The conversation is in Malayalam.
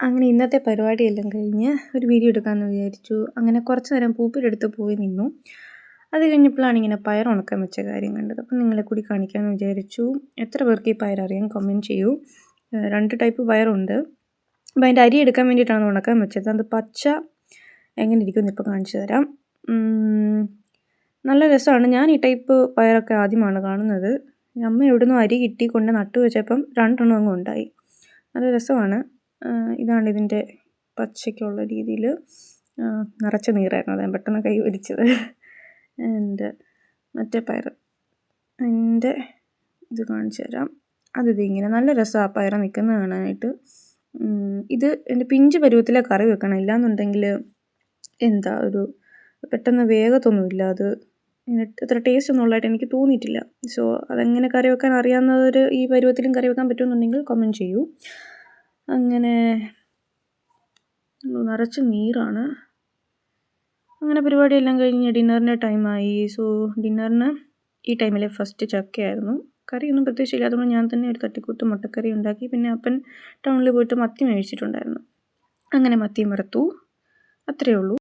അങ്ങനെ ഇന്നത്തെ പരിപാടിയെല്ലാം കഴിഞ്ഞ് ഒരു വീഡിയോ എടുക്കാമെന്ന് വിചാരിച്ചു. അങ്ങനെ കുറച്ച് നേരം പൂപ്പിലെടുത്ത് പോയി നിന്നു. അത് കഴിഞ്ഞപ്പോഴാണ് ഇങ്ങനെ പയർ ഉണക്കാൻ വെച്ച കാര്യം കണ്ടത്. അപ്പം നിങ്ങളെ കൂടി കാണിക്കാമെന്ന് വിചാരിച്ചു. എത്ര പേർക്ക് ഈ പയർ അറിയാം കമൻറ്റ് ചെയ്യൂ. 2 ടൈപ്പ് പയറുണ്ട്. അപ്പോൾ അതിൻ്റെ അരി എടുക്കാൻ വേണ്ടിയിട്ടാണ് ഉണക്കാൻ വെച്ചത്. അത് പച്ച എങ്ങനെ ഇരിക്കുമെന്ന് ഇപ്പോൾ കാണിച്ചു തരാം. നല്ല രസമാണ്. ഞാൻ ഈ ടൈപ്പ് പയറൊക്കെ ആദ്യമാണ് കാണുന്നത്. അമ്മ എവിടുന്നോ അരി കിട്ടി കൊണ്ട് നട്ടു വെച്ചപ്പം 2 എണ്ണം അങ്ങ് ഉണ്ടായി. നല്ല രസമാണ്. ഇതാണ് ഇതിൻ്റെ പച്ചയ്ക്കുള്ള രീതിയിൽ. നിറച്ച നീറായിരുന്നു, അതാണ് പെട്ടെന്ന് കൈ ഒലിച്ചത്. എൻ്റെ മറ്റേ പയർ അതിൻ്റെ ഇത് കാണിച്ചു തരാം. ഇങ്ങനെ നല്ല രസമാണ് പയർ നിൽക്കുന്നത് കാണാനായിട്ട്. ഇത് എൻ്റെ പിഞ്ച് പരുവത്തിലെ കറി വെക്കണം, ഇല്ലയെന്നുണ്ടെങ്കിൽ പെട്ടെന്ന് വേഗത്തൊന്നുമില്ല. അത് അത്ര ടേസ്റ്റ് ഒന്നും ഉള്ളതായിട്ട് എനിക്ക് തോന്നിയിട്ടില്ല. സോ അതെങ്ങനെ കറി വെക്കാൻ അറിയാവുന്നവർ ഈ പരുവത്തിലും കറി വെക്കാൻ പറ്റുമെന്നുണ്ടെങ്കിൽ കമൻറ്റ് ചെയ്യൂ. അങ്ങനെ നിറച്ച് നീറാണ്. അങ്ങനെ പരിപാടിയെല്ലാം കഴിഞ്ഞ് ഡിന്നറിൻ്റെ ടൈമായി. സോ ഡിന്നറിന് ഈ ടൈമിലെ ഫസ്റ്റ് ചക്കയായിരുന്നു. കറിയൊന്നും പ്രത്യേകിച്ച് ഇല്ലാത്തതുകൊണ്ട് ഞാൻ തന്നെ ഒരു തട്ടിക്കൂട്ട് മുട്ടക്കറി ഉണ്ടാക്കി. പിന്നെ അപ്പൻ ടൗണിൽ പോയിട്ട് മത്തി മേടിച്ചിട്ടുണ്ടായിരുന്നു. അങ്ങനെ മത്തിയും വറുത്തു. അത്രയേ ഉള്ളൂ.